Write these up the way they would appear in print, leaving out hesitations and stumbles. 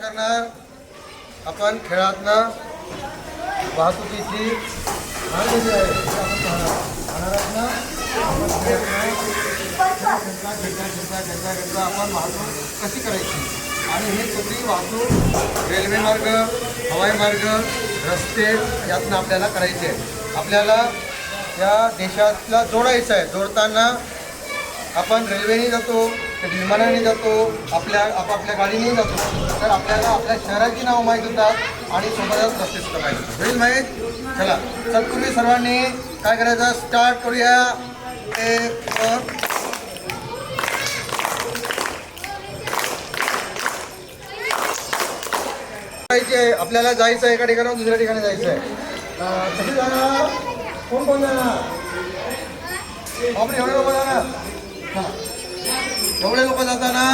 करणार आपण खेळातनं वाहतुकीची मार्ग जे आहे ते आपण पाहणार ना. आपण खेळता आपण वाहतूक कशी करायची आणि ही सगळी वाहतूक रेल्वे मार्ग, हवाई मार्ग, रस्ते यातनं आपल्याला करायचे आहे. आपल्याला या देशातला जोडायचं आहे. जोडताना आपण रेल्वेने जातो, विमानाने जातो, आपापल्या गाडीने जातो. तर आपल्याला आपल्या शहराची नावं माहीत होतात आणि सोबतच रस्ते सुद्धा माहीत होईल माहीत. चला तत्पूर्वी सर्वांनी काय करायचं स्टार्ट करूया. आपल्याला जायचं आहे एका ठिकाणाहून दुसऱ्या ठिकाणी जायचं आहे. कशी जाणार? कोण कोण जाणार? बापरे एवढे लोक जाणार. एवढे लोक जाताना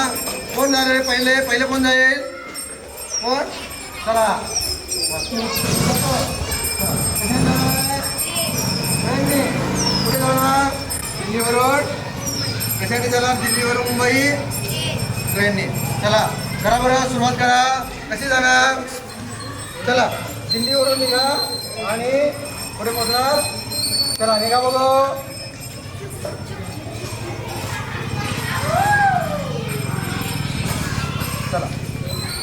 कोण जाणार आहे? पहिले कोण जाईल? कोण? चला कुठे जाणार? दिल्लीवरून. कशाने जाणार? दिल्लीवरून मुंबई ट्रेनने. चला करा बरं, सुरुवात करा. कशी जाणार? चला दिल्लीवरून निघा आणि पुढे पोहोचणार. चला निघा बघू. चला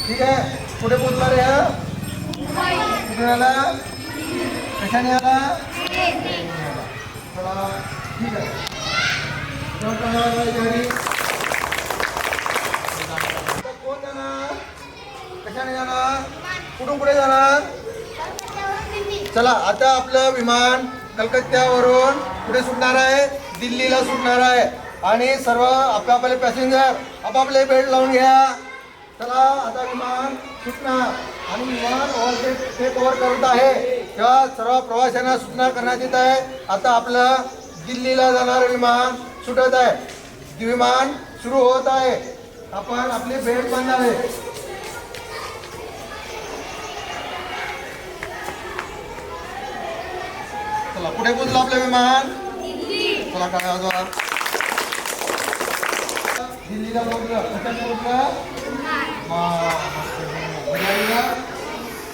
ठीक आहे. पुढे पोहोचणार आहे. कुठे आला? कशाने आला? चला ठीक आहे. कोण जाणार? कशाने जाणार? कुठून कुठे जाणार? चला आता आपलं विमान कलकत्त्यावरून कुठे सुटणार आहे? दिल्लीला सुटणार आहे. आणि सर्व आपले पॅसेंजर आपापले बेल्ट लावून घ्या. चला आता विमान सुटणार आणि विमान टेक ओव्हर करत आहे. तेव्हा सर्व प्रवाशांना सूचना करण्यात येत आहे. आता आपलं दिल्लीला जाणारं विमान सुटत आहे. विमान सुरू होत आहे. आपण आपले बेल्ट बांधावे. चला कुठे पोहोचलं आपलं विमान? चला काय वाजवा. दिल्लीला पोहोचलं. कशाने पोहोचलं?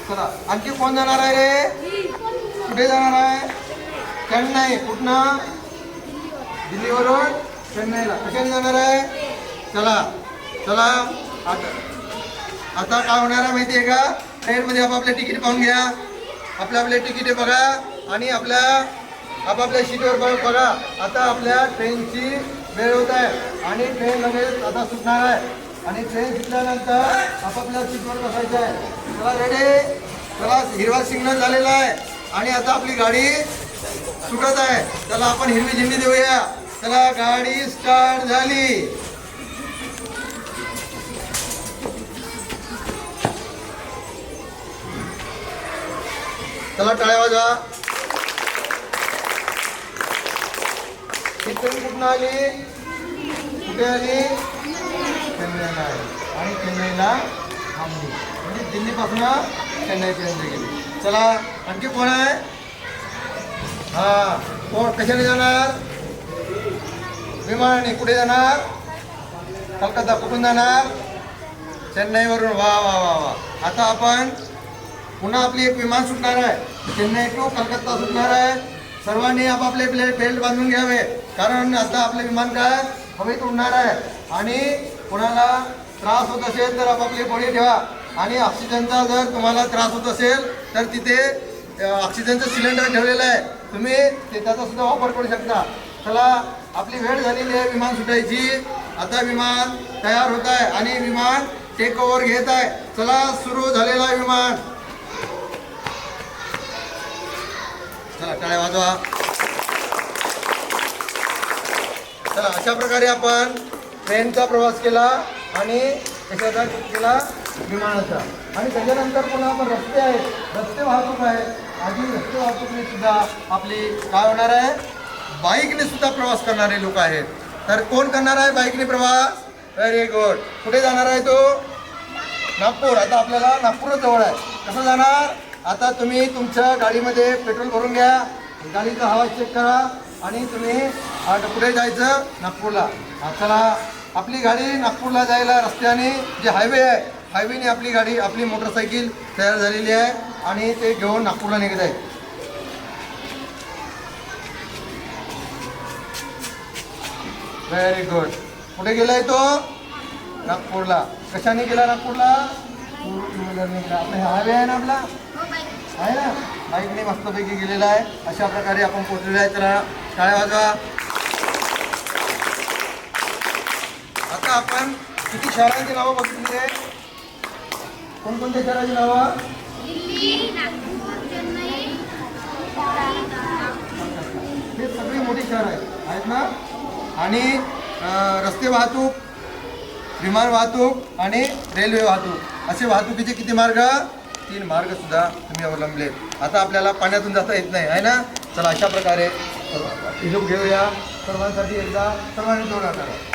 चला आणखी कोण जाणार आहे रे? कुठे जाणार आहे? चेन्नई. कुठनं? दिल्लीवरून चेन्नईला. कशाने जाणार आहे? चला चला आता काय होणार आहे माहिती आहे का? ट्रेनमध्ये आपापले तिकीट पाहून घ्या. आपले तिकीटे बघा आणि आपापल्या सीटवर बघा. आता आपल्या ट्रेनची वेळ होत आहे आणि ट्रेन लगेच आता सुटणार आहे. आणि ट्रेन सुटल्यानंतर आपापल्या सीटवर बसायचं आहे. चला रेडी. चला हिरवा सिग्नल झालेला आहे आणि आता आपली गाडी सुटत आहे. चला आपण हिरवी झेंडी देऊया. चला गाडी स्टार्ट झाली. चला टाळ्या वाजवा. ही ट्रेन कुठून आली? कुठे आली? चेन्नईला आहे आणि चेन्नईला थांबली. म्हणजे दिल्लीपासून चेन्नईपर्यंत गेली. चला आणखी कोण आहे? हा कोण? कशाने जाणार? विमानाने. कुठे जाणार? कलकत्ता. कुठून जाणार? चेन्नईवरून. वा वा वा वा. आता आपण पुन्हा आपली एक विमान सुटणार आहे. चेन्नई टू कलकत्ता सुटणार आहे. सर्वांनी आपापले बेल्ट बांधून घ्यावे कारण आता आपले विमान काय हवेत उडणार आहे. आणि कोणाला त्रास होत असेल तर आपापली गोळी ठेवा. आणि ऑक्सिजनचा जर तुम्हाला त्रास होत असेल तर तिथे ऑक्सिजनचं सिलेंडर ठेवलेलं आहे. तुम्ही त्याचा सुद्धा वापर करू शकता. चला आपली वेळ झालेली आहे विमान सुटायची. आता विमान तयार होत आहे आणि विमान टेक ओव्हर घेत आहे. चला सुरू झालेला आहे विमान. चला टाळ्या वाजवा. चला अशा प्रकारे आपण ट्रेनचा प्रवास केला आणि कशाचा केला? विमानाचा. आणि त्याच्यानंतर पुन्हा आपण रस्ते आहेत. रस्ते वाहतूक आहे. आधी रस्ते वाहतूकने सुद्धा आपली काय होणार आहे? बाईकने सुद्धा प्रवास करणारे लोक आहेत. तर कोण करणार आहे बाईकने प्रवास? Very good. कुठे जाणार आहे तो? नागपूर. आता आपल्याला नागपूरच जवळ आहे. कसं जाणार? आता तुम्ही तुमच्या गाडीमध्ये पेट्रोल भरून घ्या. गाडीचा हवा चेक करा आणि तुम्ही कुठे जायचं? नागपूरला. चला आपली गाडी नागपूरला जायला रस्त्याने जे हायवे आहे हायवेने आपली गाडी, आपली मोटरसायकल तयार झालेली आहे आणि ते घेऊन नागपूरला निघत आहे. Very good. कुठे गेलाय तो? नागपूरला. कशाने गेला नागपूरला? टू व्हीलरने गेला. आपला हायवे आहे ना आपला, आहे ना, बाईकने मस्तपैकी गेलेला आहे. अशा प्रकारे आपण पोहोचलेलो आहे. तर टाळ्या वाजवा. आता आपण किती शहरांची नावं बघितली आहे? कोणकोणत्या शहराची नावं? हे सगळी मोठी शहर आहेत ना. आणि रस्ते वाहतूक, विमान वाहतूक आणि रेल्वे वाहतूक असे वाहतुकीचे किती मार्ग? 3 मार्ग सुद्धा तुम्ही अवलंबले. आता आपल्याला पाण्यातून जाता येत नाही, आहे ना. चला अशा प्रकारे हिशोब घेऊया सर्वांसाठी. एकदा सर्वांनी जोडा करा.